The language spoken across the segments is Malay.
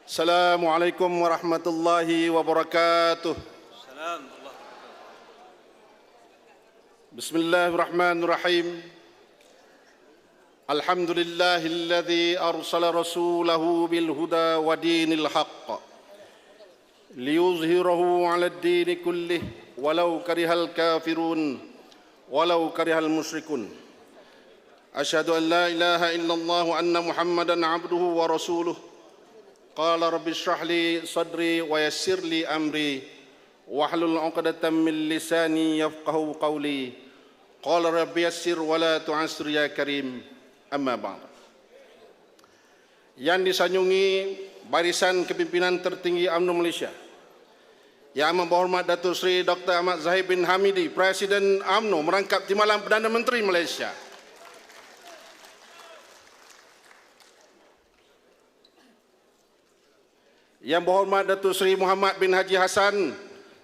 Assalamualaikum warahmatullahi wabarakatuh. Bismillahirrahmanirrahim. Alhamdulillahilladzi arsala rasulahu bil huda wa dinil haqq liyuzhirahu 'alad dini kullih walau karihal kafirun walau karihal musyrikun. Asyhadu an la ilaha illallah wa anna Muhammadan 'abduhu wa rasuluh. Qala rabbi shrah li sadri wa yassir li amri wahlul 'uqdatam min lisani yafqahu qawli. Qala rabbi yassir wa la tu'assir ya karim. Amma ba'd. Yang disanjungi barisan kepimpinan tertinggi UMNO Malaysia, Yang Amat Berhormat Datuk Seri Dr. Ahmad Zahid bin Hamidi, Presiden UMNO merangkap Timbalan Perdana Menteri Malaysia. Yang Berhormat Datuk Seri Muhammad bin Haji Hassan,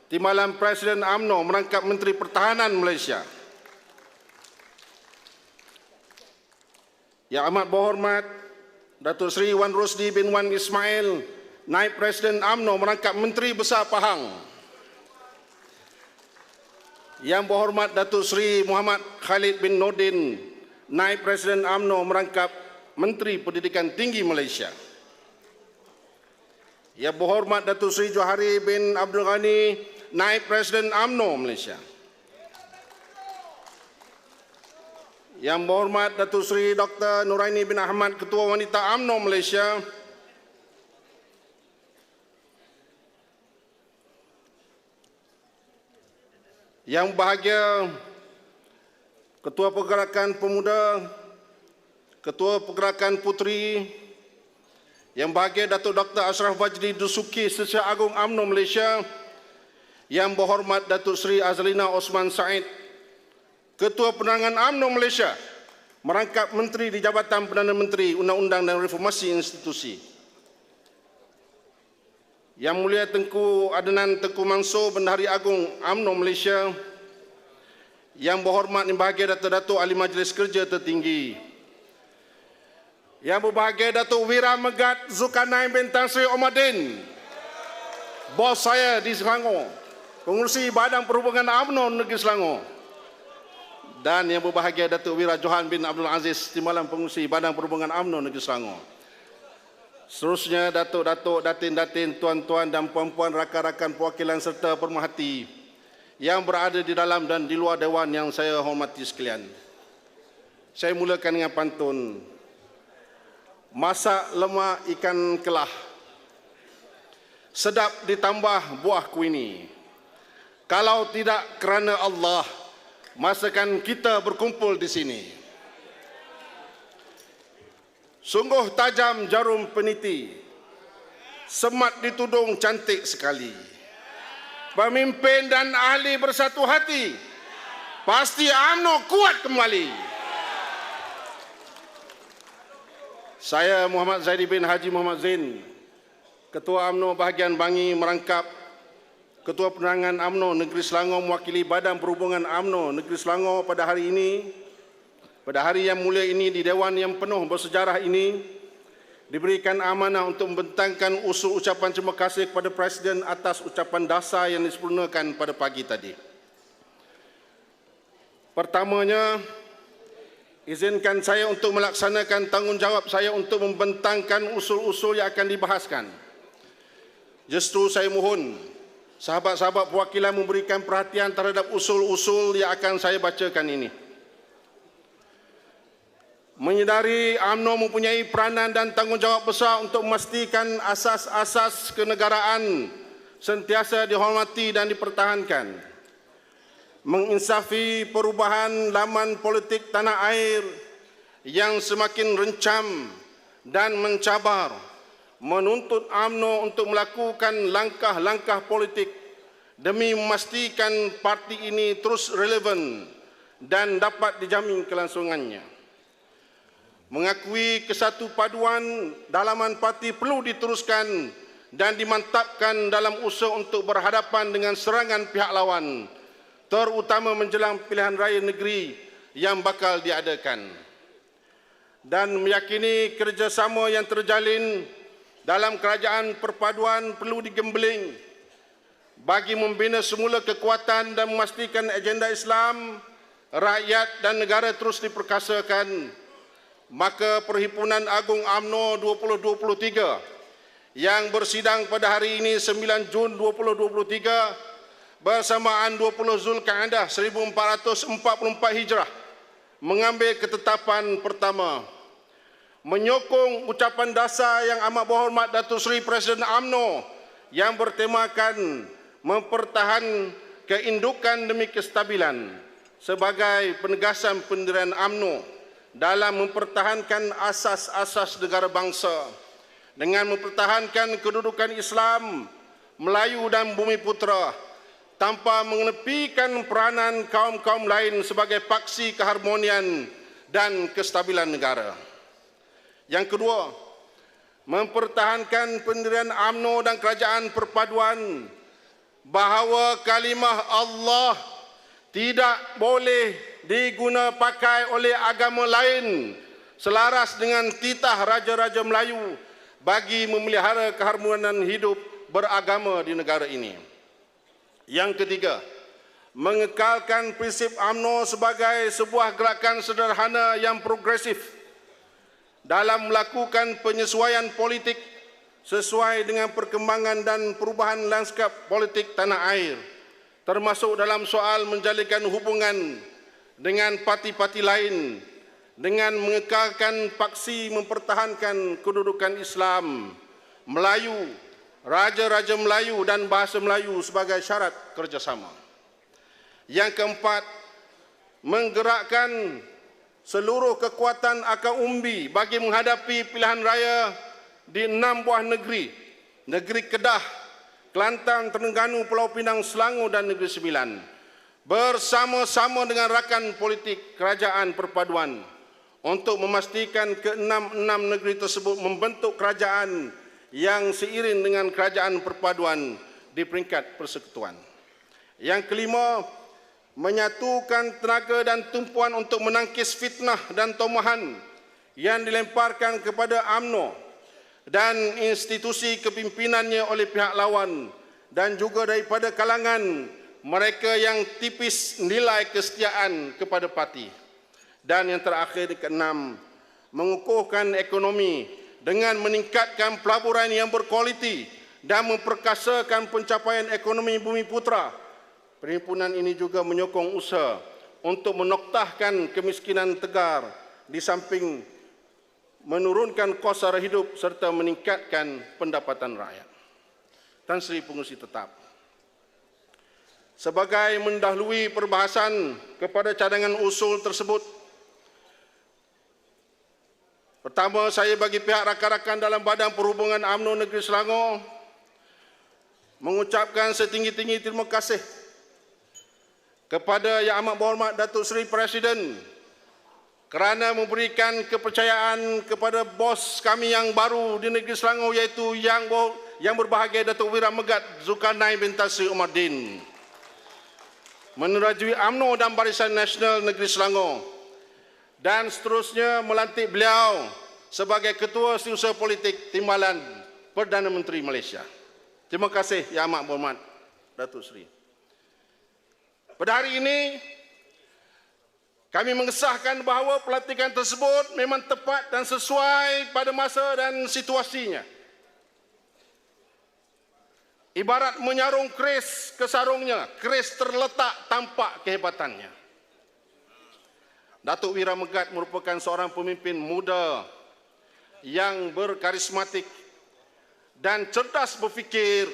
Timbalan Presiden UMNO merangkap Menteri Pertahanan Malaysia. Yang Amat Berhormat Datuk Seri Wan Rosdi bin Wan Ismail, Naib Presiden UMNO merangkap Menteri Besar Pahang. Yang Berhormat Datuk Seri Muhammad Khalid bin Nordin, Naib Presiden UMNO merangkap Menteri Pendidikan Tinggi Malaysia. Yang Berhormat Datuk Seri Johari bin Abdul Ghani, Naib Presiden UMNO Malaysia. Yang Berhormat Datuk Seri Dr. Nuraini bin Ahmad, Ketua Wanita UMNO Malaysia. Yang bahagia Ketua Pergerakan Pemuda, Ketua Pergerakan Puteri, yang bahagia Datuk Dr. Ashraf Wajdi Dusuki, Setiausaha Agung UMNO Malaysia. Yang Berhormat Datuk Seri Azlina Osman Said, Ketua Penerangan UMNO Malaysia, merangkap Menteri di Jabatan Perdana Menteri Undang-Undang dan Reformasi Institusi. Yang Mulia Tengku Adnan Tengku Mansur, Bendahari Agung UMNO Malaysia. Yang Berhormat yang bahagia Datuk-Datuk Ahli Majlis Kerja Tertinggi. Yang berbahagia Datuk Wira Megat Zulkarnain bin Tan Sri Omadin, bos saya di Selangor, Pengerusi Badan Perhubungan UMNO Negeri Selangor. Dan yang berbahagia Datuk Wira Johan bin Abdul Aziz, Timbalan Pengerusi Badan Perhubungan UMNO Negeri Selangor. Seterusnya datuk-datuk, datin-datin, tuan-tuan dan puan-puan, rakan-rakan perwakilan serta pemerhati yang berada di dalam dan di luar dewan yang saya hormati sekalian. Saya mulakan dengan pantun. Masak lemak ikan kelah, sedap ditambah buah kuini. Kalau tidak kerana Allah, masakan kita berkumpul di sini. Sungguh tajam jarum peniti, semat ditudung cantik sekali. Pemimpin dan ahli bersatu hati, pasti UMNO kuat kembali. Saya Muhammad Zaidi bin Haji Muhammad Zain, Ketua UMNO Bahagian Bangi merangkap Ketua Penerangan UMNO Negeri Selangor mewakili Badan Perhubungan UMNO Negeri Selangor pada hari ini, pada hari yang mulia ini, di Dewan yang penuh bersejarah ini, diberikan amanah untuk membentangkan usul ucapan terima kasih kepada Presiden atas ucapan dasar yang disempurnakan pada pagi tadi. Pertamanya, izinkan saya untuk melaksanakan tanggungjawab saya untuk membentangkan usul-usul yang akan dibahaskan. Justru saya mohon sahabat-sahabat perwakilan memberikan perhatian terhadap usul-usul yang akan saya bacakan ini. Menyedari UMNO mempunyai peranan dan tanggungjawab besar untuk memastikan asas-asas kenegaraan sentiasa dihormati dan dipertahankan. Menginsafi perubahan laman politik tanah air yang semakin rencam dan mencabar, menuntut UMNO untuk melakukan langkah-langkah politik demi memastikan parti ini terus relevan dan dapat dijamin kelangsungannya. Mengakui kesatu paduan dalaman parti perlu diteruskan dan dimantapkan dalam usaha untuk berhadapan dengan serangan pihak lawan, terutama menjelang pilihan raya negeri yang bakal diadakan. Dan meyakini kerjasama yang terjalin dalam kerajaan perpaduan perlu digembeling bagi membina semula kekuatan dan memastikan agenda Islam, rakyat dan negara terus diperkasakan. Maka Perhimpunan Agung UMNO 2023 yang bersidang pada hari ini 9 Jun 2023 bersamaan 20 Zulkaadah 1444 Hijrah mengambil ketetapan pertama, menyokong ucapan dasar yang amat berhormat Datuk Seri Presiden UMNO yang bertemakan mempertahankan keindukan demi kestabilan sebagai penegasan pendirian UMNO dalam mempertahankan asas-asas negara bangsa dengan mempertahankan kedudukan Islam, Melayu dan Bumiputera tanpa mengenepikan peranan kaum-kaum lain sebagai paksi keharmonian dan kestabilan negara. Yang kedua, mempertahankan pendirian UMNO dan kerajaan perpaduan bahawa kalimah Allah tidak boleh diguna pakai oleh agama lain selaras dengan titah Raja-Raja Melayu bagi memelihara keharmonian hidup beragama di negara ini. Yang ketiga, mengekalkan prinsip UMNO sebagai sebuah gerakan sederhana yang progresif dalam melakukan penyesuaian politik sesuai dengan perkembangan dan perubahan lanskap politik tanah air, termasuk dalam soal menjalinkan hubungan dengan parti-parti lain dengan mengekalkan paksi mempertahankan kedudukan Islam, Melayu, Raja-Raja Melayu dan bahasa Melayu sebagai syarat kerjasama. Yang keempat, menggerakkan seluruh kekuatan akar umbi bagi menghadapi pilihan raya di 6 buah negeri, negeri Kedah, Kelantan, Terengganu, Pulau Pinang, Selangor dan Negeri Sembilan, bersama-sama dengan rakan politik kerajaan perpaduan untuk memastikan ke-6 negeri tersebut membentuk kerajaan yang seiring dengan kerajaan perpaduan di peringkat persekutuan. Yang kelima, menyatukan tenaga dan tumpuan untuk menangkis fitnah dan tomahan yang dilemparkan kepada UMNO dan institusi kepimpinannya oleh pihak lawan dan juga daripada kalangan mereka yang tipis nilai kesetiaan kepada parti. Dan yang terakhir, keenam, mengukuhkan ekonomi dengan meningkatkan pelaburan yang berkualiti dan memperkasakan pencapaian ekonomi Bumiputera. Perhimpunan ini juga menyokong usaha untuk menoktahkan kemiskinan tegar di samping menurunkan kos sara hidup serta meningkatkan pendapatan rakyat. Tan Sri Pengerusi Tetap, sebagai mendahului perbahasan kepada cadangan usul tersebut, pertama, saya bagi pihak rakan-rakan dalam Badan Perhubungan UMNO Negeri Selangor mengucapkan setinggi-tinggi terima kasih kepada Yang Amat Berhormat Datuk Seri Presiden kerana memberikan kepercayaan kepada bos kami yang baru di Negeri Selangor, iaitu yang berbahagia Datuk Wira Megat Zulkarnain bin Tasri Umardin menerajui UMNO dan Barisan Nasional Negeri Selangor dan seterusnya melantik beliau sebagai Ketua Setiausaha Politik Timbalan Perdana Menteri Malaysia. Terima kasih Yang Amat Berhormat Datuk Seri. Pada hari ini, kami mengesahkan bahawa pelantikan tersebut memang tepat dan sesuai pada masa dan situasinya. Ibarat menyarung keris ke sarungnya, keris terletak tampak kehebatannya. Datuk Wira Megat merupakan seorang pemimpin muda yang berkarismatik dan cerdas berfikir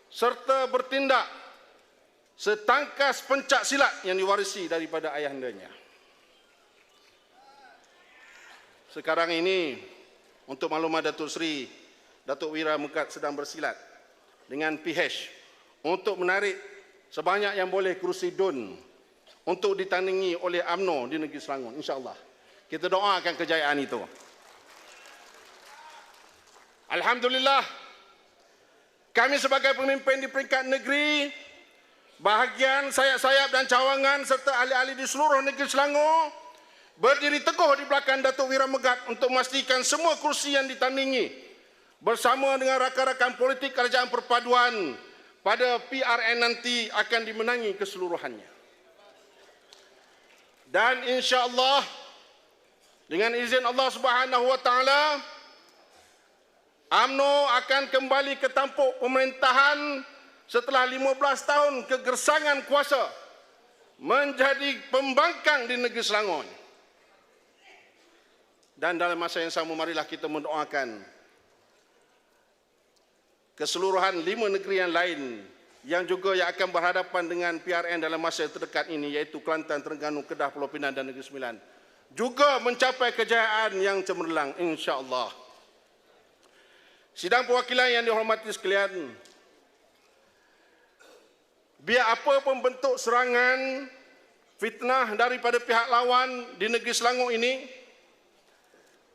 serta bertindak setangkas pencak silat yang diwarisi daripada ayahandanya. Sekarang ini, untuk maklumat Datuk Seri, Datuk Wira Megat sedang bersilat dengan PH untuk menarik sebanyak yang boleh kerusi DUN untuk ditandingi oleh UMNO di Negeri Selangor, insya-Allah. Kita doakan kejayaan itu. Alhamdulillah, kami sebagai pemimpin di peringkat negeri, bahagian sayap-sayap dan cawangan serta ahli-ahli di seluruh Negeri Selangor berdiri teguh di belakang Datuk Wira Megat untuk memastikan semua kursi yang ditandingi bersama dengan rakan-rakan politik kerajaan perpaduan pada PRN nanti akan dimenangi keseluruhannya. Dan insya-Allah dengan izin Allah Subhanahu wa taala, UMNO akan kembali ke tampuk pemerintahan setelah 15 tahun kegersangan kuasa menjadi pembangkang di negeri Selangor. Dan dalam masa yang sama, marilah kita mendoakan keseluruhan 5 negeri yang lain yang juga akan berhadapan dengan PRN dalam masa yang terdekat ini, iaitu Kelantan, Terengganu, Kedah, Pulau Pinang dan Negeri Sembilan, juga mencapai kejayaan yang cemerlang, insya-Allah. Sidang perwakilan yang dihormati sekalian, biar apa pun bentuk serangan, fitnah daripada pihak lawan di negeri Selangor ini,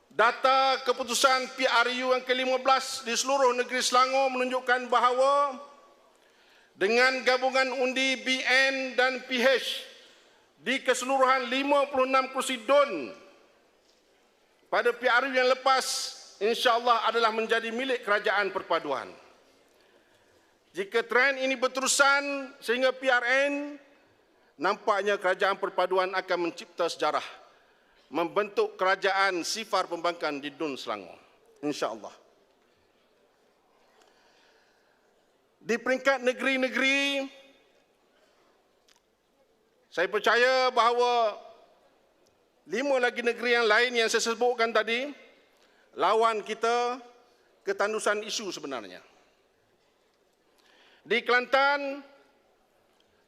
data keputusan PRU yang ke-15 di seluruh negeri Selangor menunjukkan bahawa dengan gabungan undi BN dan PH di keseluruhan 56 kursi DUN pada PRU yang lepas, insya-Allah adalah menjadi milik kerajaan perpaduan. Jika trend ini berterusan sehingga PRN, nampaknya kerajaan perpaduan akan mencipta sejarah, membentuk kerajaan sifar pembangkang di DUN Selangor, insya-Allah. Di peringkat negeri-negeri, saya percaya bahawa 5 lagi negeri yang lain yang saya sebutkan tadi lawan kita ketandusan isu sebenarnya. Di Kelantan,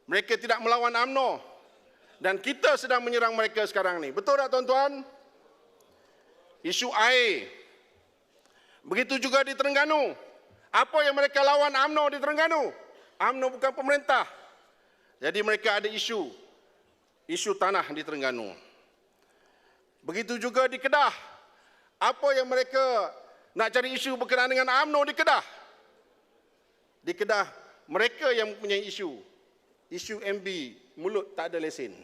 mereka tidak melawan UMNO dan kita sedang menyerang mereka sekarang ni. Betul tak tuan-tuan? Isu air. Begitu juga di Terengganu. Apa yang mereka lawan UMNO di Terengganu? UMNO bukan pemerintah. Jadi mereka ada isu tanah di Terengganu. Begitu juga di Kedah. Apa yang mereka nak cari isu berkenaan dengan UMNO di Kedah? Di Kedah, mereka yang mempunyai isu MB, mulut tak ada lesen.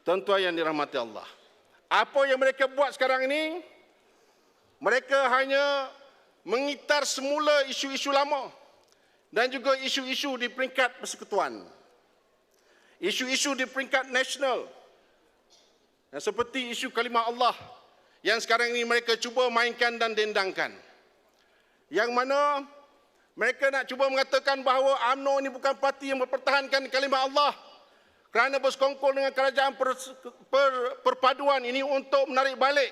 Tuan-tuan yang dirahmati Allah, apa yang mereka buat sekarang ini, mereka hanya mengitar semula isu-isu lama dan juga isu-isu di peringkat persekutuan, isu-isu di peringkat nasional, dan seperti isu kalimah Allah yang sekarang ini mereka cuba mainkan dan dendangkan, yang mana mereka nak cuba mengatakan bahawa UMNO ini bukan parti yang mempertahankan kalimah Allah kerana bersekongkol dengan kerajaan perpaduan ini untuk menarik balik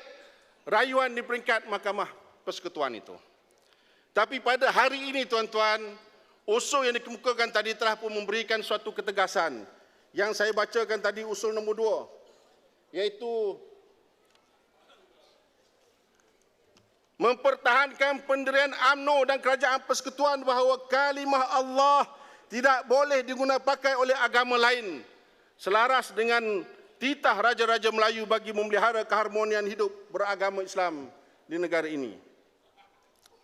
rayuan di peringkat Mahkamah Persekutuan itu. Tapi pada hari ini tuan-tuan, usul yang dikemukakan tadi telah pun memberikan suatu ketegasan. Yang saya bacakan tadi usul nombor 2, iaitu mempertahankan pendirian UMNO dan kerajaan persekutuan bahawa kalimah Allah tidak boleh digunakan pakai oleh agama lain, selaras dengan titah Raja-Raja Melayu bagi memelihara keharmonian hidup beragama Islam di negara ini.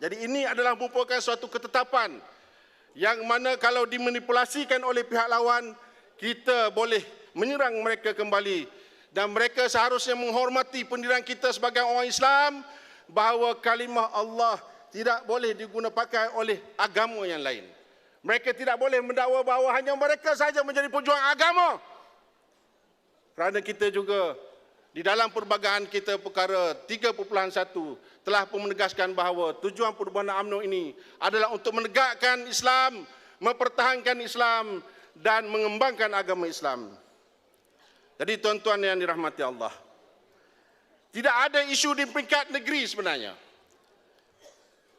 Jadi ini adalah merupakan suatu ketetapan yang mana kalau dimanipulasikan oleh pihak lawan, kita boleh menyerang mereka kembali, dan mereka seharusnya menghormati pendirian kita sebagai orang Islam bahawa kalimah Allah tidak boleh digunakan pakai oleh agama yang lain. Mereka tidak boleh mendakwa bahawa hanya mereka saja menjadi pejuang agama. Kerana kita juga di dalam perbagaan kita perkara 3.1 telah pun menegaskan bahawa tujuan perubahan UMNO ini adalah untuk menegakkan Islam, mempertahankan Islam dan mengembangkan agama Islam. Jadi tuan-tuan yang dirahmati Allah, tidak ada isu di peringkat negeri sebenarnya.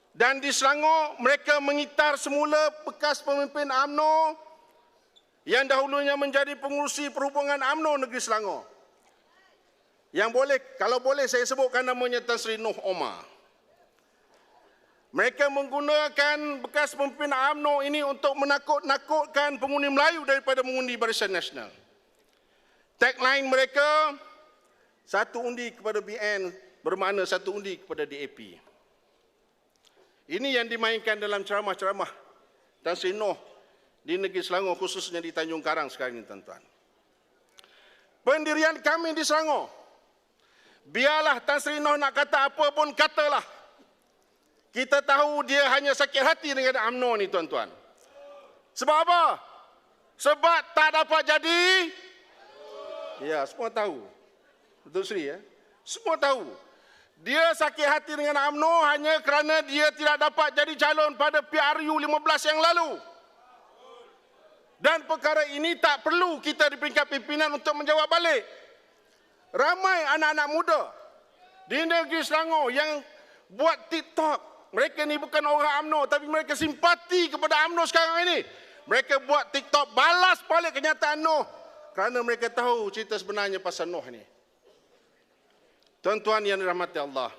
Dan di Selangor, mereka mengitar semula bekas pemimpin UMNO yang dahulunya menjadi pengurusi perhubungan UMNO negeri Selangor. Yang boleh, kalau boleh saya sebutkan namanya Tan Sri Noh Omar. Mereka menggunakan bekas pemimpin UMNO ini untuk menakut-nakutkan pengundi Melayu daripada mengundi Barisan Nasional. Tagline mereka, satu undi kepada BN bermakna satu undi kepada DAP. Ini yang dimainkan dalam ceramah-ceramah Tan Sri Noh di negeri Selangor, khususnya di Tanjung Karang sekarang ini, tuan-tuan. Pendirian kami di Selangor Biarlah Tan Sri Noh nak kata apa pun katalah. Kita tahu dia hanya sakit hati dengan UMNO ni tuan-tuan. Sebab apa? Sebab tak dapat jadi. Ya, semua tahu. Betul Sri ya? Semua tahu. Dia sakit hati dengan UMNO hanya kerana dia tidak dapat jadi calon pada PRU 15 yang lalu. Dan perkara ini tak perlu kita di peringkat pimpinan untuk menjawab balik. Ramai anak-anak muda di negeri Selangor yang buat TikTok. Mereka ni bukan orang UMNO tapi mereka simpati kepada UMNO sekarang ini. Mereka buat TikTok balas balik kenyataan Noh kerana mereka tahu cerita sebenarnya pasal Noh ni. Tuan-tuan yang dirahmati Allah,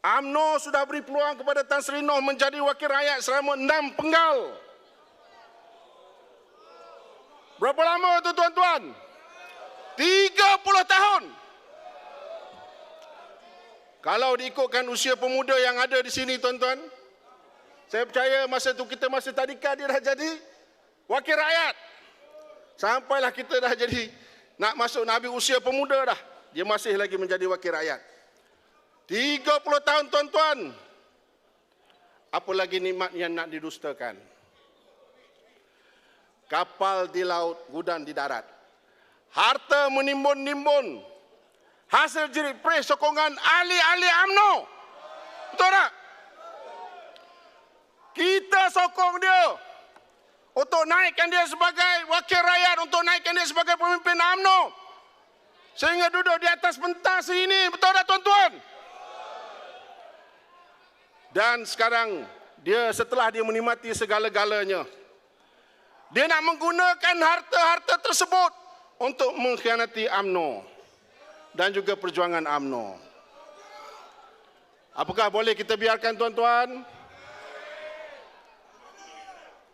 UMNO sudah beri peluang kepada Tan Sri Noh menjadi wakil rakyat selama 6 penggal. Berapa lama tu tuan-tuan? 30 tahun. Kalau diikutkan usia pemuda yang ada di sini tuan-tuan, saya percaya masa tu kita masih tadika dia dah jadi wakil rakyat. Sampailah kita dah jadi nak masuk nak habis usia pemuda dah, dia masih lagi menjadi wakil rakyat. 30 tahun tuan-tuan. Apa lagi nikmat yang nak didustakan? Kapal di laut, gudang di darat. Harta menimbun-nimbun. Hasil jerit pres sokongan ahli-ahli UMNO. Betul tak? Kita sokong dia untuk naikkan dia sebagai wakil rakyat, untuk naikkan dia sebagai pemimpin UMNO. Sehingga duduk di atas pentas ini. Betul tak tuan-tuan? Dan sekarang dia setelah dia menikmati segala-galanya, dia nak menggunakan harta-harta tersebut untuk mengkhianati UMNO dan juga perjuangan UMNO. Apakah boleh kita biarkan tuan-tuan?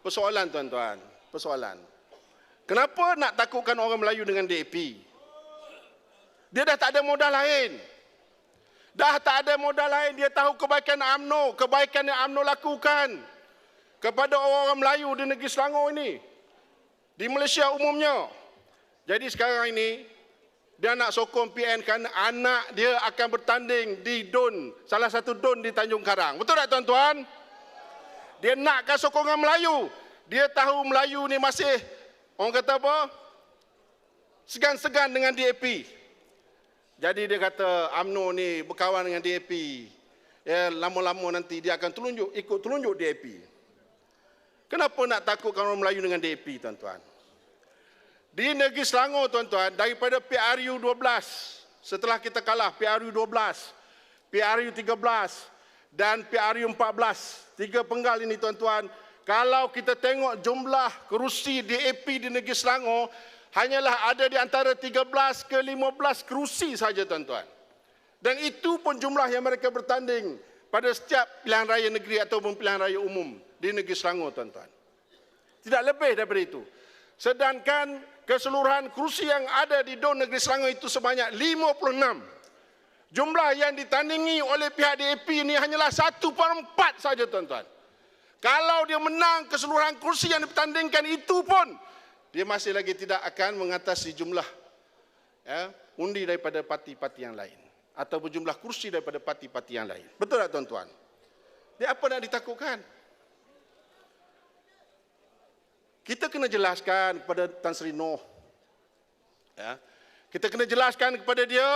Persoalan tuan-tuan, persoalan. Kenapa nak takutkan orang Melayu dengan DAP? Dia dah tak ada modal lain. Dah tak ada modal lain. Dia tahu kebaikan UMNO, kebaikan yang UMNO lakukan kepada orang-orang Melayu di negeri Selangor ini, di Malaysia umumnya. Jadi sekarang ini dia nak sokong PN kerana anak dia akan bertanding di DUN, salah satu DUN di Tanjung Karang. Betul tak tuan-tuan? Dia nakkan sokongan Melayu. Dia tahu Melayu ni masih, orang kata apa? Segan-segan dengan DAP. Jadi dia kata UMNO ni berkawan dengan DAP. Ya, lama-lama nanti dia akan ikut telunjuk DAP. Kenapa nak takutkan orang Melayu dengan DAP tuan-tuan? Di negeri Selangor tuan-tuan, daripada PRU 12, setelah kita kalah PRU 12, PRU 13 dan PRU 14, 3 penggal ini tuan-tuan, kalau kita tengok jumlah kerusi DAP di negeri Selangor, hanyalah ada di antara 13 ke 15 kerusi saja tuan-tuan. Dan itu pun jumlah yang mereka bertanding pada setiap pilihan raya negeri ataupun pilihan raya umum di negeri Selangor tuan-tuan. Tidak lebih daripada itu. Sedangkan keseluruhan kerusi yang ada di DUN negeri Selangor itu sebanyak 56. Jumlah yang ditandingi oleh pihak DAP ini hanyalah 1/4 saja tuan-tuan. Kalau dia menang keseluruhan kerusi yang dipertandingkan itu pun, dia masih lagi tidak akan mengatasi jumlah undi daripada parti-parti yang lain. Atau berjumlah kursi daripada parti-parti yang lain. Betul tak tuan-tuan? Dia apa nak ditakutkan? Kita kena jelaskan kepada Tan Sri Noh. Ya. Kita kena jelaskan kepada dia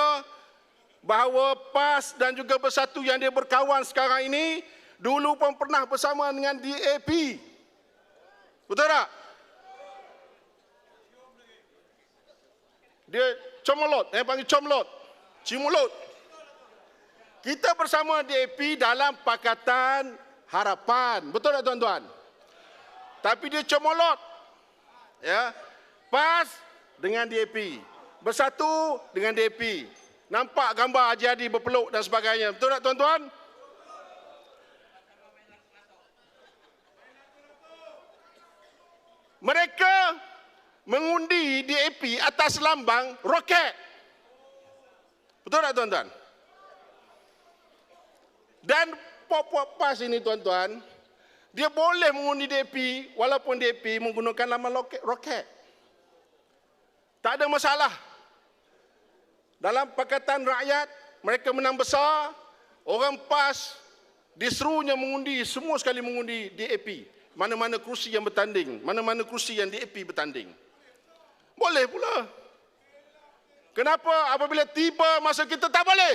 bahawa PAS dan juga Bersatu yang dia berkawan sekarang ini, dulu pun pernah bersama dengan DAP. Betul tak? Dia comolot, panggil comolot, cimulut. Kita bersama DAP dalam Pakatan Harapan. Betul tak tuan-tuan? Tapi dia comolot. Ya. PAS dengan DAP. Bersatu dengan DAP. Nampak gambar Haji Hadi berpeluk dan sebagainya. Betul tak tuan-tuan? Mereka mengundi DAP atas lambang roket. Betul tak tuan-tuan? Dan puak-puak PAS ini tuan-tuan, dia boleh mengundi DAP walaupun DAP menggunakan lambang roket. Tak ada masalah. Dalam Pakatan Rakyat, mereka menang besar, orang PAS diserunya mengundi, semua sekali mengundi DAP. Mana-mana kerusi yang bertanding, mana-mana kerusi yang DAP bertanding. Boleh pula. Kenapa apabila tiba masa kita tak boleh?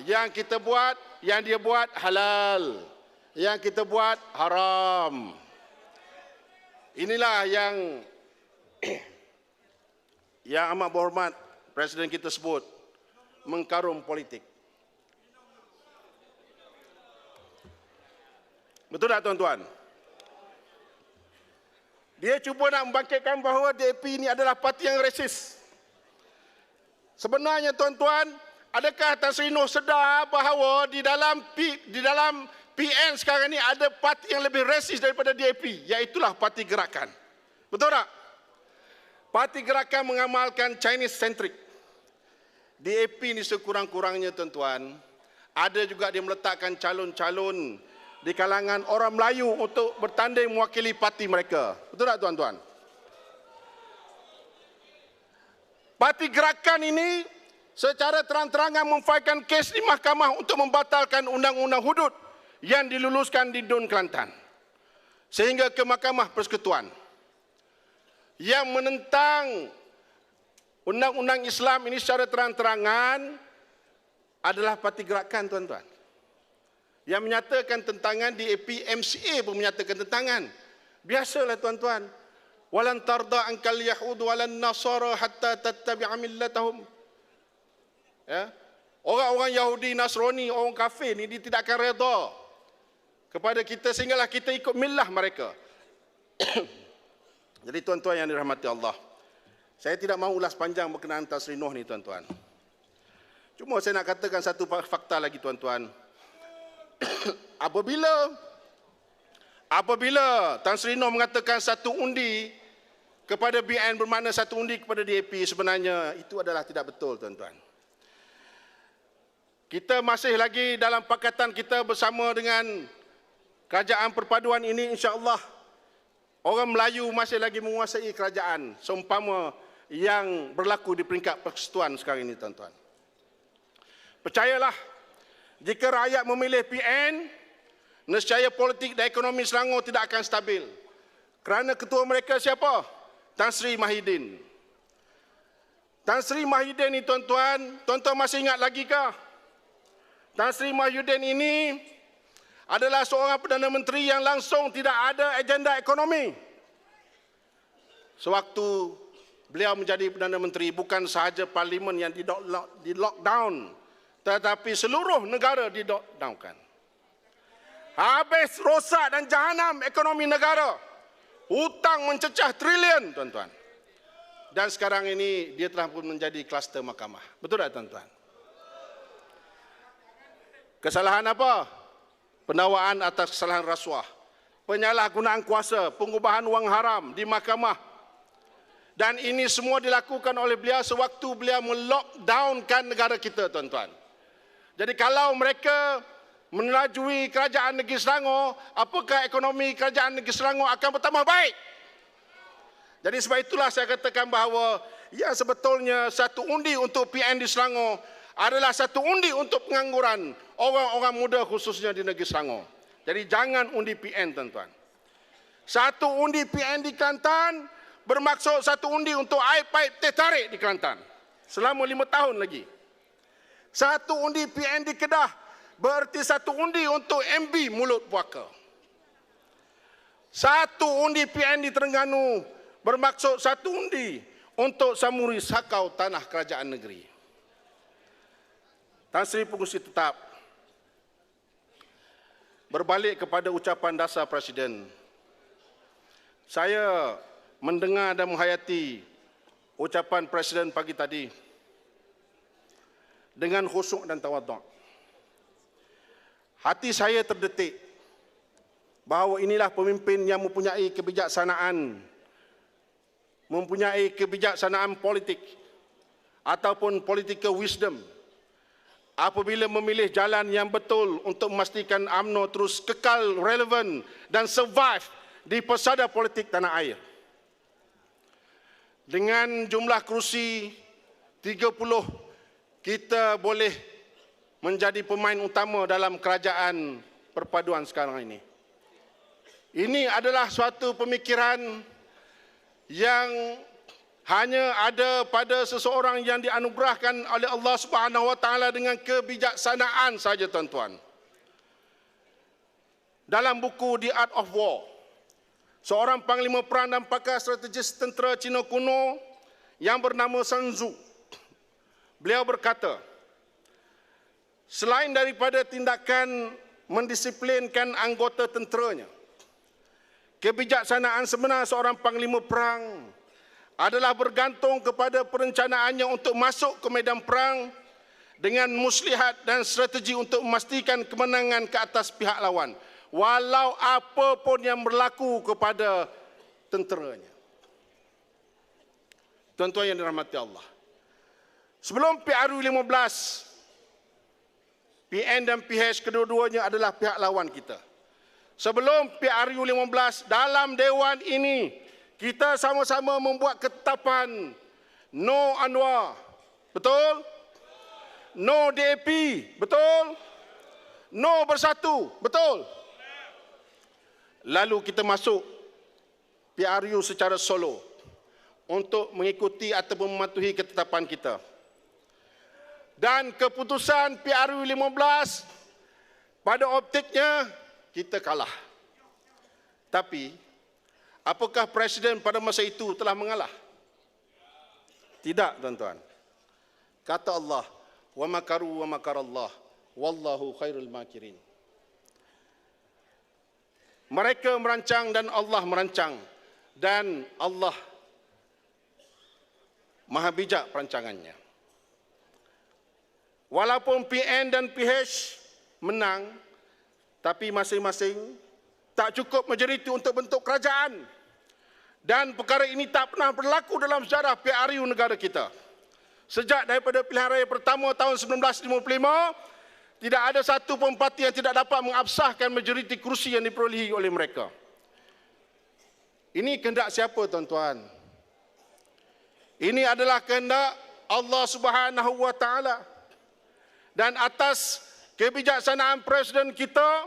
Yang kita buat, yang dia buat halal. Yang kita buat haram. Inilah yang yang amat berhormat Presiden kita sebut mengkarum politik. Betul tak tuan-tuan? Dia cuba nak membangkitkan bahawa DAP ini adalah parti yang resis. Sebenarnya tuan-tuan, adakah Tan Sri Noh sedar bahawa di dalam PN sekarang ini ada parti yang lebih resis daripada DAP, iaitulah Parti Gerakan. Betul tak? Parti Gerakan mengamalkan Chinese centric. DAP ini sekurang-kurangnya tuan-tuan, ada juga dia meletakkan calon-calon di kalangan orang Melayu untuk bertanding mewakili parti mereka. Betul tak tuan-tuan? Parti Gerakan ini secara terang-terangan memfailkan kes di mahkamah untuk membatalkan undang-undang hudud yang diluluskan di Dun Kelantan. Sehingga ke Mahkamah Persekutuan. Yang menentang undang-undang Islam ini secara terang-terangan adalah Parti Gerakan tuan-tuan. Yang menyatakan tentangan DAP, MCA pun menyatakan tentangan. Biasalah tuan-tuan. Walan tarda ankal yahud walan nasara hatta tattabi'a millatahum. Ya. Orang-orang Yahudi, Nasrani, orang kafir ni dia tidak akan redha kepada kita sehinggalah kita ikut millah mereka. Jadi tuan-tuan yang dirahmati Allah, saya tidak mahu ulas panjang berkenaan Tan Sri Noh ni tuan-tuan. Cuma saya nak katakan satu fakta lagi tuan-tuan. Apabila Tan Sri Noh mengatakan satu undi kepada BN bermakna satu undi kepada DAP, sebenarnya itu adalah tidak betul tuan-tuan. Kita masih lagi dalam pakatan kita bersama dengan kerajaan perpaduan ini, insya-Allah orang Melayu masih lagi menguasai kerajaan seumpama yang berlaku di peringkat persekutuan sekarang ini tuan-tuan. Percayalah, jika rakyat memilih PN, nescaya politik dan ekonomi Selangor tidak akan stabil. Kerana ketua mereka siapa? Tan Sri Mahidin. Tan Sri Mahidin ini tuan-tuan, tuan-tuan masih ingat lagi kah? Tan Sri Mahidin ini adalah seorang Perdana Menteri yang langsung tidak ada agenda ekonomi. Sewaktu beliau menjadi Perdana Menteri, bukan sahaja Parlimen yang di lockdown, tetapi seluruh negara di-lockdownkan. Habis rosak dan jahanam ekonomi negara. Hutang mencecah trilion, tuan-tuan. Dan sekarang ini dia telah pun menjadi kluster mahkamah. Betul tak, tuan-tuan? Kesalahan apa? Pendakwaan atas kesalahan rasuah. Penyalahgunaan kuasa, pengubahan wang haram di mahkamah. Dan ini semua dilakukan oleh beliau sewaktu beliau melockdownkan negara kita, tuan-tuan. Jadi kalau mereka menelajui kerajaan negeri Selangor, apakah ekonomi kerajaan negeri Selangor akan bertambah baik? Jadi sebab itulah saya katakan bahawa ya sebetulnya satu undi untuk PN di Selangor adalah satu undi untuk pengangguran orang-orang muda khususnya di negeri Selangor. Jadi jangan undi PN, tuan-tuan. Satu undi PN di Kelantan bermaksud satu undi untuk air paip teh tarik di Kelantan selama 5 tahun lagi. Satu undi PN di Kedah berarti satu undi untuk MB Mulut Puaka. Satu undi PN di Terengganu bermaksud satu undi untuk Samuri Sakau Tanah Kerajaan Negeri. Tan Sri Pengerusi Tetap, berbalik kepada ucapan dasar Presiden, saya mendengar dan menghayati ucapan Presiden pagi tadi dengan khusyuk dan tawaduk. Hati saya terdetik bahawa inilah pemimpin yang mempunyai kebijaksanaan politik ataupun political wisdom apabila memilih jalan yang betul untuk memastikan UMNO terus kekal relevan dan survive di pesada politik tanah air. dengan jumlah kerusi 30, kita boleh menjadi pemain utama dalam kerajaan perpaduan sekarang ini. Ini adalah suatu pemikiran yang hanya ada pada seseorang yang dianugerahkan oleh Allah Subhanahu Wa Taala dengan kebijaksanaan saja, tuan-tuan. Dalam buku The Art of War, seorang panglima perang dan pakar strategis tentera Cina kuno yang bernama Sun Tzu, beliau berkata, selain daripada tindakan mendisiplinkan anggota tenteranya, kebijaksanaan sebenar seorang panglima perang adalah bergantung kepada perencanaannya untuk masuk ke medan perang dengan muslihat dan strategi untuk memastikan kemenangan ke atas pihak lawan, walau apa pun yang berlaku kepada tenteranya. Tuan-tuan yang dirahmati Allah, sebelum PRU 15, PN dan PH kedua-duanya adalah pihak lawan kita. Sebelum PRU 15, dalam Dewan ini, kita sama-sama membuat ketetapan no UNRWA, betul? No DAP, betul? No Bersatu, betul? Lalu kita masuk PRU secara solo untuk mengikuti atau mematuhi ketetapan kita. Dan keputusan PRU 15 pada optiknya kita kalah. Tapi apakah Presiden pada masa itu telah mengalah? Tidak, tuan-tuan. Kata Allah, wa makaru wa makarallah wallahu khairul makirin. Mereka merancang dan Allah merancang, dan Allah maha bijak perancangannya. Walaupun PN dan PH menang, tapi masing-masing tak cukup majoriti untuk bentuk kerajaan. Dan perkara ini tak pernah berlaku dalam sejarah PRU negara kita. Sejak daripada pilihan raya pertama tahun 1955, tidak ada satu pun parti yang tidak dapat mengabsahkan majoriti kerusi yang diperolehi oleh mereka. Ini kehendak siapa, tuan-tuan? Ini adalah kehendak Allah Subhanahu Wa Taala. Dan atas kebijaksanaan Presiden kita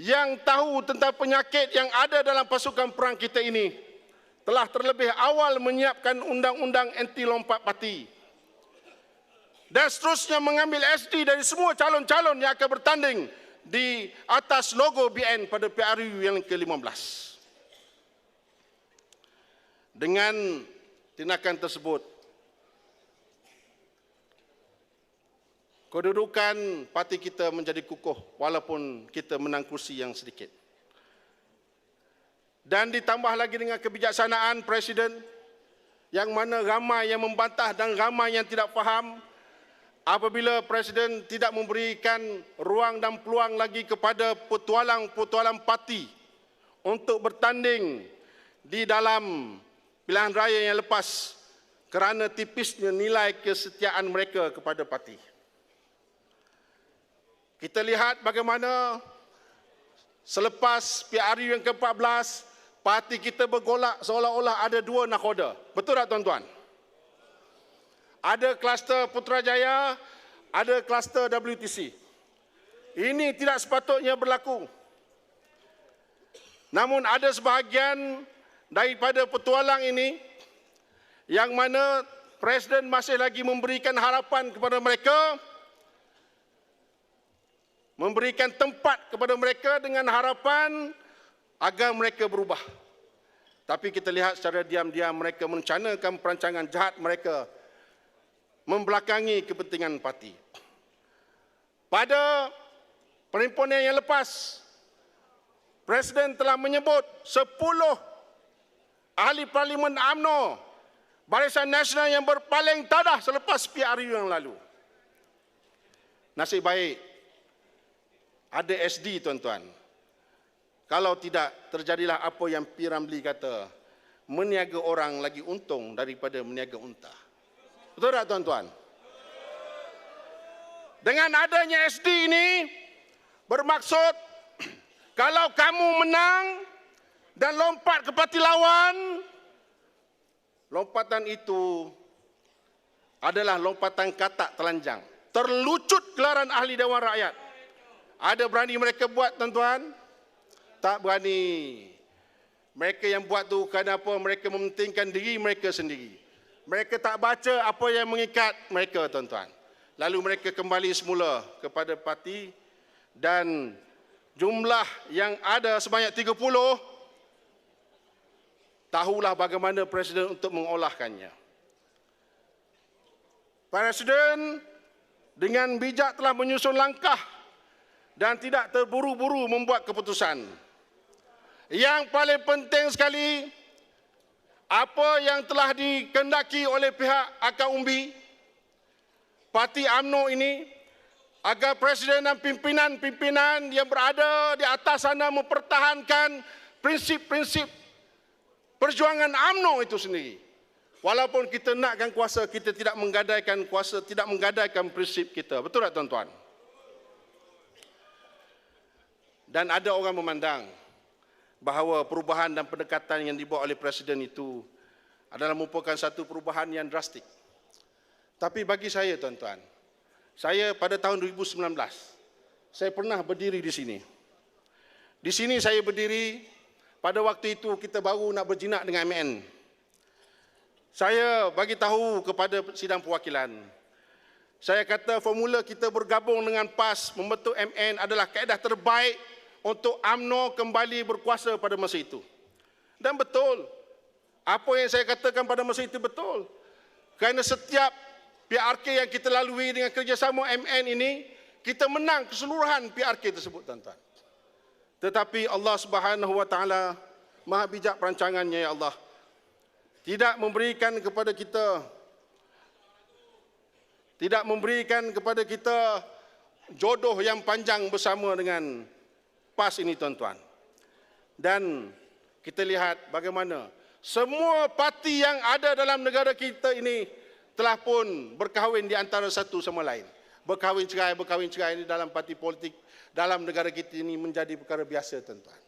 yang tahu tentang penyakit yang ada dalam pasukan perang kita ini, telah terlebih awal menyiapkan undang-undang anti lompat parti. Dan seterusnya mengambil SD dari semua calon-calon yang akan bertanding di atas logo BN pada PRU yang ke-15. Dengan tindakan tersebut, kedudukan parti kita menjadi kukuh walaupun kita menang kursi yang sedikit. Dan ditambah lagi dengan kebijaksanaan Presiden yang mana ramai yang membantah dan ramai yang tidak faham apabila Presiden tidak memberikan ruang dan peluang lagi kepada petualang-petualang parti untuk bertanding di dalam pilihan raya yang lepas kerana tipisnya nilai kesetiaan mereka kepada parti. Kita lihat bagaimana selepas PRU yang ke-14, parti kita bergolak seolah-olah ada dua nakhoda. Betul tak, tuan-tuan? Ada kluster Putrajaya, ada kluster WTC. Ini tidak sepatutnya berlaku. Namun ada sebahagian daripada petualang ini yang mana Presiden masih lagi memberikan harapan kepada mereka, memberikan tempat kepada mereka dengan harapan agar mereka berubah. Tapi kita lihat secara diam-diam mereka merencanakan perancangan jahat mereka membelakangi kepentingan parti. Pada perhimpunan yang lepas, Presiden telah menyebut 10 ahli parlimen UMNO, Barisan Nasional yang berpaling tadah selepas PRU yang lalu. Nasib baik ada SD, tuan-tuan. Kalau tidak, terjadilah apa yang P. Ramlee kata, meniaga orang lagi untung daripada meniaga unta. Betul tak, tuan-tuan? Dengan adanya SD ini, bermaksud kalau kamu menang dan lompat ke parti lawan, lompatan itu adalah lompatan katak telanjang. Terlucut gelaran ahli Dewan Rakyat. Ada berani mereka buat, tuan-tuan? Tak berani. Mereka yang buat tu kenapa? Mereka mementingkan diri mereka sendiri. Mereka tak baca apa yang mengikat mereka, tuan-tuan. Lalu mereka kembali semula kepada parti dan jumlah yang ada sebanyak 30, tahulah bagaimana Presiden untuk mengolahkannya. Presiden dengan bijak telah menyusun langkah dan tidak terburu-buru membuat keputusan. Yang paling penting sekali, apa yang telah dikehendaki oleh pihak Akar Umbi, Parti UMNO ini, agar Presiden dan pimpinan-pimpinan yang berada di atas sana mempertahankan prinsip-prinsip perjuangan UMNO itu sendiri. Walaupun kita nakkan kuasa, kita tidak menggadaikan kuasa, tidak menggadaikan prinsip kita. Betul tak, tuan-tuan? Dan ada orang memandang bahawa perubahan dan pendekatan yang dibuat oleh Presiden itu adalah merupakan satu perubahan yang drastik. Tapi bagi saya, tuan-tuan, saya pada tahun 2019, saya pernah berdiri di sini. Di sini saya berdiri, pada waktu itu kita baru nak berjinak dengan MN. Saya bagi tahu kepada sidang perwakilan, saya kata formula kita bergabung dengan PAS membentuk MN adalah kaedah terbaik untuk UMNO kembali berkuasa pada masa itu. Dan betul, apa yang saya katakan pada masa itu betul. Kerana setiap PRK yang kita lalui dengan kerjasama MN ini, kita menang keseluruhan PRK tersebut, tuan-tuan. Tetapi Allah Subhanahu Wa Taala Maha bijak perancangannya, ya Allah, tidak memberikan kepada kita jodoh yang panjang bersama dengan PAS ini, tuan-tuan. Dan kita lihat bagaimana semua parti yang ada dalam negara kita ini telah pun berkahwin di antara satu sama lain. Berkahwin cerai ini dalam parti politik dalam negara kita ini menjadi perkara biasa, tuan-tuan.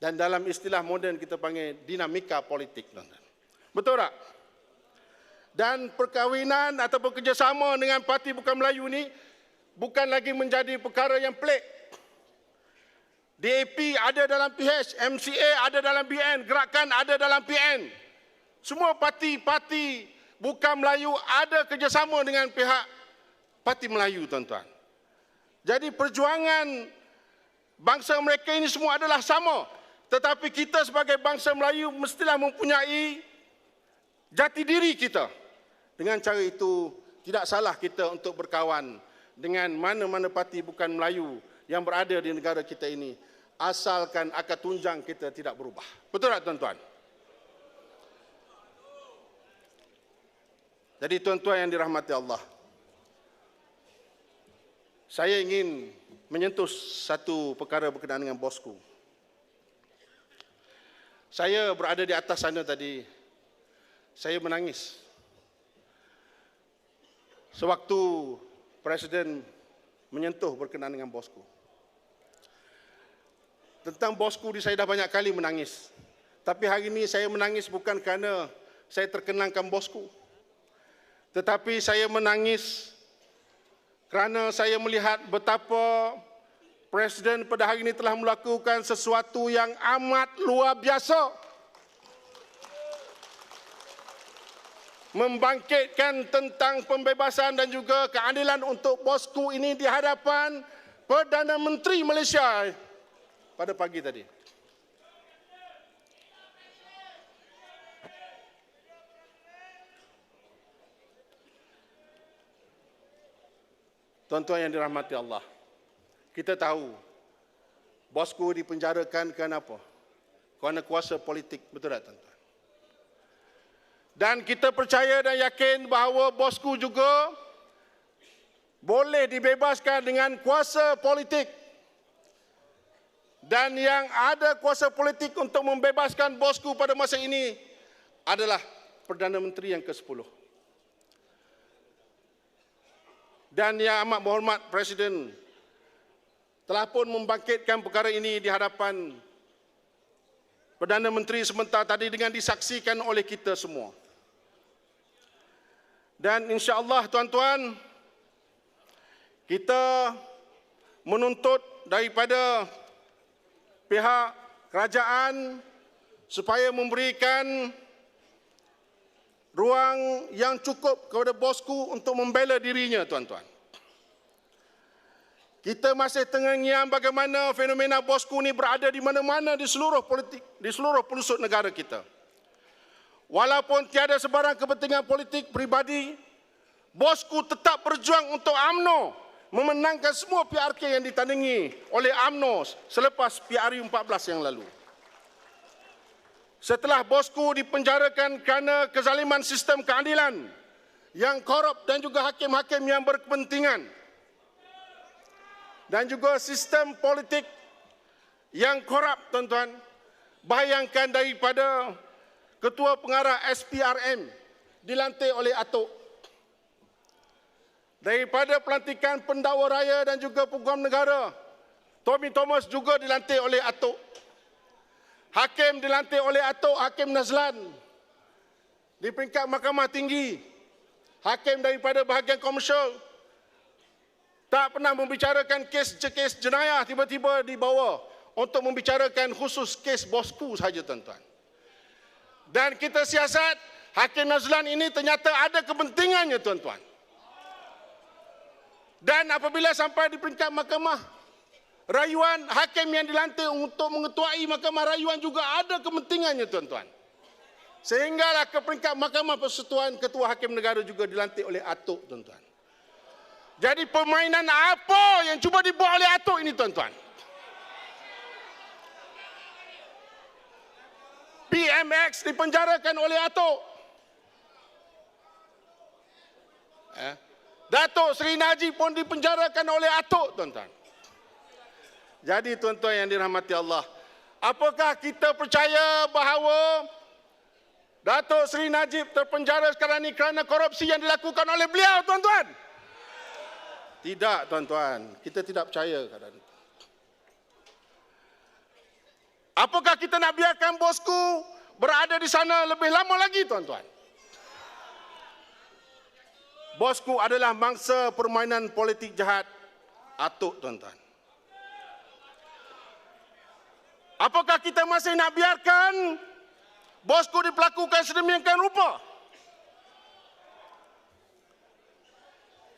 Dan dalam istilah moden kita panggil dinamika politik, tuan-tuan. Betul tak? Dan perkahwinan ataupun kerjasama dengan Parti Bukan Melayu ini bukan lagi menjadi perkara yang pelik. DAP ada dalam PH, MCA ada dalam BN, Gerakan ada dalam PN. Semua parti-parti Bukan Melayu ada kerjasama dengan pihak Parti Melayu, tuan-tuan. Jadi perjuangan bangsa mereka ini semua adalah sama. Tetapi kita sebagai bangsa Melayu mestilah mempunyai jati diri kita. Dengan cara itu, tidak salah kita untuk berkawan dengan mana-mana parti Bukan Melayu yang berada di negara kita ini, asalkan akar tunjang kita tidak berubah. Betul tak, tuan-tuan? Jadi, tuan-tuan yang dirahmati Allah, saya ingin menyentuh satu perkara berkenaan dengan bosku. Saya berada di atas sana tadi, saya menangis sewaktu Presiden menyentuh berkenaan dengan bosku. Tentang bosku saya dah banyak kali menangis. Tapi hari ini saya menangis bukan kerana saya terkenangkan bosku. Tetapi saya menangis kerana saya melihat betapa Presiden pada hari ini telah melakukan sesuatu yang amat luar biasa. Membangkitkan tentang pembebasan dan juga keadilan untuk bosku ini di hadapan Perdana Menteri Malaysia pada pagi tadi. Tuan-tuan yang dirahmati Allah, kita tahu bosku dipenjarakan kenapa? Kerana kuasa politik, betul tak, tuan-tuan? Dan kita percaya dan yakin bahawa bosku juga boleh dibebaskan dengan kuasa politik. Dan yang ada kuasa politik untuk membebaskan bosku pada masa ini adalah Perdana Menteri yang ke-10. Dan yang amat berhormat Presiden telah pun membangkitkan perkara ini di hadapan Perdana Menteri sebentar tadi dengan disaksikan oleh kita semua. Dan insya-Allah tuan-tuan, kita menuntut daripada pihak kerajaan supaya memberikan ruang yang cukup kepada bosku untuk membela dirinya, tuan-tuan. Kita masih tengah ngiam bagaimana fenomena bosku ni berada di mana-mana di seluruh politik, di seluruh pelosok negara kita. Walaupun tiada sebarang kepentingan politik peribadi, bosku tetap berjuang untuk UMNO memenangkan semua PRK yang ditandingi oleh UMNO selepas PRU 14 yang lalu. Setelah bosku dipenjarakan kerana kezaliman sistem keadilan yang korup dan juga hakim-hakim yang berkepentingan, dan juga sistem politik yang korup, tuan-tuan. Bayangkan daripada Ketua Pengarah SPRM dilantik oleh Atok. Daripada pelantikan Pendakwa Raya dan juga Peguam Negara, Tommy Thomas juga dilantik oleh Atok. Hakim dilantik oleh Atok, Hakim Nazlan. Di peringkat Mahkamah Tinggi, hakim daripada bahagian komersial, tak pernah membicarakan kes jenayah, tiba-tiba dibawa untuk membicarakan khusus kes bosku sahaja, tuan-tuan. Dan kita siasat, Hakim Nazlan ini ternyata ada kepentingannya, tuan-tuan. Dan apabila sampai di peringkat mahkamah rayuan, hakim yang dilantik untuk mengetuai mahkamah rayuan juga ada kepentingannya, tuan-tuan. Sehinggalah ke peringkat Mahkamah Persekutuan, Ketua Hakim Negara juga dilantik oleh Atok, tuan-tuan. Jadi permainan apa yang cuba dibuat oleh Atok ini, tuan-tuan? PMX dipenjarakan oleh Atok. Datuk Seri Najib pun dipenjarakan oleh Atok, tuan-tuan. Jadi tuan-tuan yang dirahmati Allah, apakah kita percaya bahawa Datuk Seri Najib terpenjara sekarang ini kerana korupsi yang dilakukan oleh beliau, tuan-tuan? Tidak, tuan-tuan. Kita tidak percaya keadaan itu. Apakah kita nak biarkan bosku berada di sana lebih lama lagi, tuan-tuan? Bosku adalah mangsa permainan politik jahat Atok, tuan-tuan. Apakah kita masih nak biarkan bosku diperlakukan sedemikian rupa?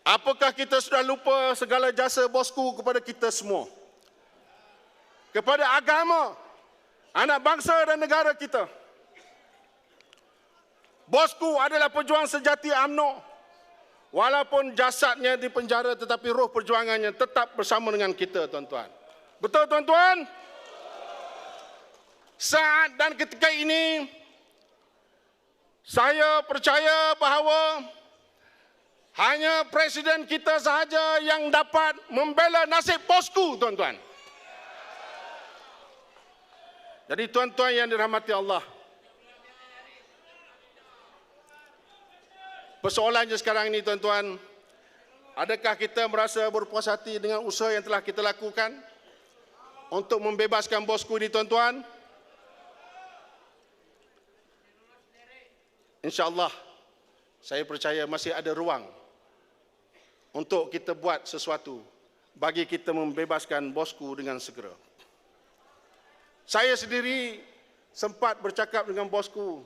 Apakah kita sudah lupa segala jasa bosku kepada kita semua? Kepada agama, anak bangsa dan negara kita. Bosku adalah pejuang sejati UMNO. Walaupun jasadnya di penjara, tetapi roh perjuangannya tetap bersama dengan kita, tuan-tuan. Betul, tuan-tuan? Saat dan ketika ini, saya percaya bahawa hanya Presiden kita sahaja yang dapat membela nasib bosku, tuan-tuan. Jadi tuan-tuan yang dirahmati Allah, persoalannya sekarang ini, tuan-tuan, adakah kita merasa berpuas hati dengan usaha yang telah kita lakukan untuk membebaskan bosku ini, tuan-tuan? InsyaAllah, saya percaya masih ada ruang untuk kita buat sesuatu bagi kita membebaskan bosku dengan segera. Saya sendiri sempat bercakap dengan bosku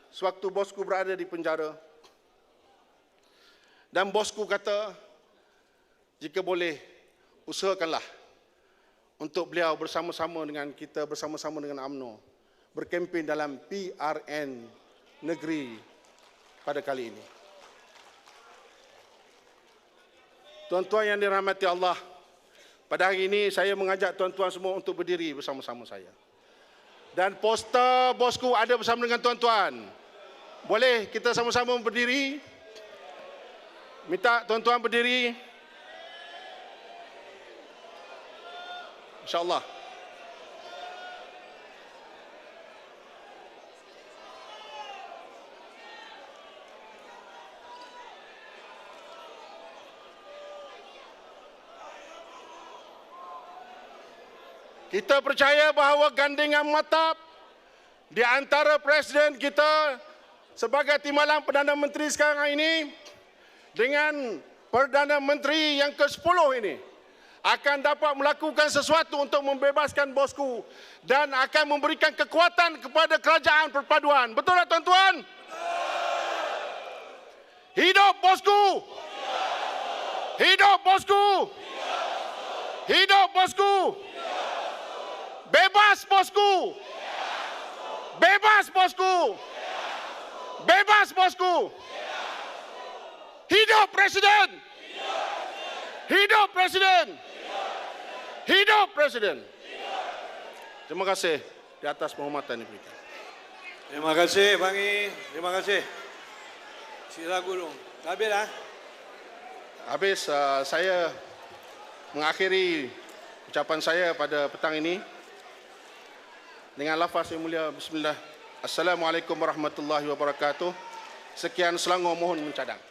sewaktu bosku berada di penjara. Dan bosku kata, jika boleh, usahakanlah untuk beliau bersama-sama dengan kita, bersama-sama dengan UMNO, berkempen dalam PRN negeri pada kali ini. Tuan-tuan yang dirahmati Allah, pada hari ini saya mengajak tuan-tuan semua untuk berdiri bersama-sama saya. Dan poster bosku ada bersama dengan tuan-tuan. Boleh kita sama-sama berdiri? Minta tuan-tuan berdiri. InsyaAllah. Kita percaya bahawa gandingan matap di antara Presiden kita sebagai timbalan Perdana Menteri sekarang ini dengan Perdana Menteri yang ke-10 ini akan dapat melakukan sesuatu untuk membebaskan bosku dan akan memberikan kekuatan kepada kerajaan perpaduan. Betul tak tuan-tuan? Hidup bosku! Hidup bosku! Hidup bosku! Bebas bosku! Bebas bosku! Bebas bosku! Hidup Presiden! Hidup Presiden! Hidup Presiden! Terima kasih di atas penghormatan yang diberikan. Terima kasih, Bang I. Terima kasih. Sila Gulung. Habis dah. Habis saya mengakhiri ucapan saya pada petang ini dengan lafaz yang mulia bismillah. Assalamualaikum warahmatullahi wabarakatuh. Sekian Selangor, mohon mencadang.